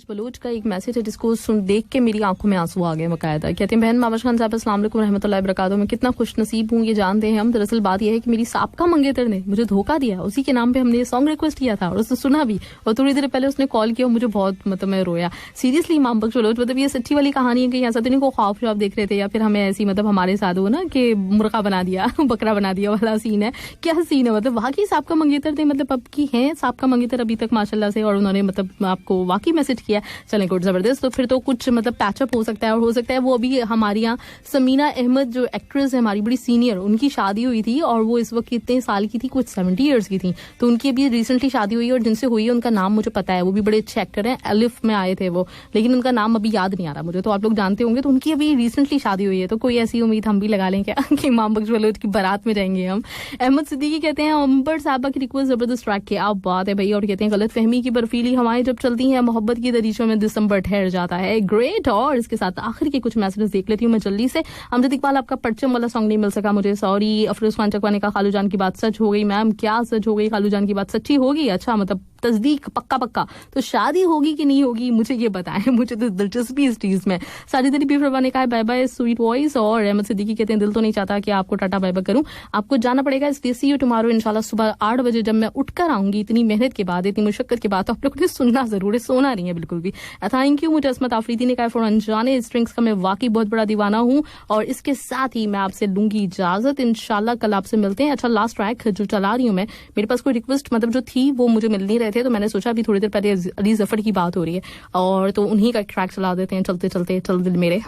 बलूच का एक मैसेज है जिसको देख के मेरी आंखों में आंसू आ गए बकायदा। कहते हैं बहन मावश खान साहब अस्सलाम वालेकुम रहमतुल्लाहि वबरकातुहू, मैं कितना खुश नसीब हूँ ये जानते हैं हम। दरअसल बात यह है कि मेरी साबका मंगेतर ने मुझे धोखा दिया, उसी के नाम पे हमने सॉन्ग रिक्वेस्ट किया था और उसने सुना भी, और थोड़ी देर पहले उसने कॉल किया और मुझे बहुत मैं रोया सीरियसली। इमाम बख्श बलूच ये सच्ची वाली कहानी है कि यहाँ से को ख्वाब श्वाब देख रहे थे या फिर हमें ऐसी हमारे साथ हो ना कि मुर्गा बना दिया बकरा बना दिया वाला सीन है। क्या सीन है वाकई साबका मंगेतर थे, अब की है साबका मंगेतर अभी तक माशाल्लाह से, और उन्होंने आपको वाकई मैसेज किया। चलें गुड जबरदस्त। तो फिर तो कुछ पैचअप हो सकता है, और हो सकता है वो अभी हमारे यहाँ समीना अहमद जो एक्ट्रेस है हमारी बड़ी सीनियर, उनकी शादी हुई थी और वो इस वक्त कितने साल की थी, कुछ 70 ईयर्स की थी। तो उनकी अभी रिसेंटली शादी हुई और जिनसे हुई है उनका नाम मुझे पता है, वो भी बड़े अच्छे एक्टर हैं, एलिफ में आए थे वो, लेकिन उनका नाम अभी याद नहीं आ रहा मुझे, तो आप लोग जानते होंगे। तो उनकी अभी रिसेंटली शादी हुई है, तो कोई ऐसी उम्मीद हम भी लगा लें क्या कि इमाम बख्श बलूच की बारात में जाएंगे हम। अहमद सिद्दीकी कहते हैं अंबर साहबा की रिक्वेस्ट जबरदस्त ट्रैक की आप बात है भाई, और कहते हैं गलत फहमी की बर्फीली हवाएं जब चलती हैं मोहब्बत की दरीचों में दिसंबर ठहर जाता है। ग्रेट। और इसके साथ आखिर के कुछ मैसेजेस देख लेती हूँ मैं जल्दी से। अमजद इकबाल आपका परचम वाला सॉन्ग नहीं मिल सका मुझे, सॉरी। अफरोज खान चकवानी का खालू जान की बात सच हो गई। मैम क्या सच हो गई, खालू जान की बात सच्ची होगी? अच्छा तस्दीक पक्का। तो शादी होगी कि नहीं होगी मुझे ये बताएं, मुझे तो दिलचस्पी इस चीज में। साजिद अली बीफरवा ने कहा बाय बाय स्वीट वॉइस, और अहमद सिद्दीकी कहते हैं दिल तो नहीं चाहता कि आपको टाटा बाय बाय करूं, आपको जाना पड़ेगा, इसलिए सी यू टुमारो इंशाल्लाह सुबह 8 बजे जब मैं उठकर आऊंगी। इतनी मेहनत के बाद, इतनी मुशक्कत के बाद, तो आप लोगों ने सुनना जरूर है, सोना नहीं है बिल्कुल भी। Thank you. मुझे अस्मत आफरीदी ने कहा फॉर अनजाने स्ट्रिंग्स का मैं वाकई बहुत बड़ा दीवाना हूँ। और इसके साथ ही मैं आपसे लूंगी इजाजत, इंशाल्लाह कल आपसे मिलते हैं। अच्छा लास्ट ट्रैक जो चला रही हूँ मैं, मेरे पास कोई रिक्वेस्ट जो थी वो मुझे मिल नहीं रहे थे, तो मैंने सोचा अभी थोड़ी देर पहले अली जफर की बात हो रही है और तो उन्हीं का ट्रैक चला देते हैं। चलते चलते चल दिल मेरे,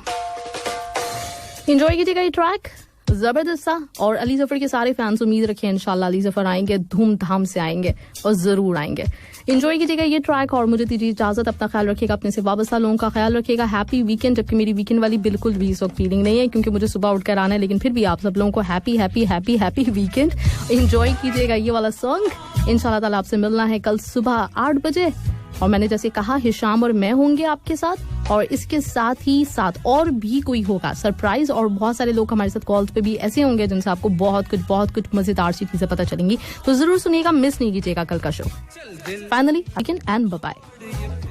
एंजॉय कीजिएगा ये ट्रैक जबरदस्त सा। और अली जफर के सारे फैंस उम्मीद रखें इंशाल्लाह अली जफर आएंगे, धूमधाम से आएंगे और जरूर आएंगे। एंजॉय कीजिएगा ये ट्रैक और मुझे दीजिए इजाजत। अपना ख्याल रखिएगा, अपने से वाबस्ता लोगों का ख्याल रखिएगा। Happy weekend. जबकि मेरी वीकेंड वाली बिल्कुल भी इस वक्त फीलिंग नहीं है क्योंकि मुझे सुबह उठकर आना है, लेकिन फिर भी आप सब लोगों को happy happy happy happy weekend. Enjoy कीजिएगा ये वाला सॉन्ग। इंशाल्लाह ताला आपसे मिलना है कल सुबह 8 बजे, और मैंने जैसे कहा हिशाम और मैं होंगे आपके साथ, और इसके साथ ही साथ और भी कोई होगा सरप्राइज, और बहुत सारे लोग हमारे साथ कॉल्स पे भी ऐसे होंगे जिनसे आपको बहुत कुछ मजेदार सी चीजें पता चलेंगी। तो जरूर सुनिएगा, मिस नहीं कीजिएगा कल का show. Finally weekend and bye bye.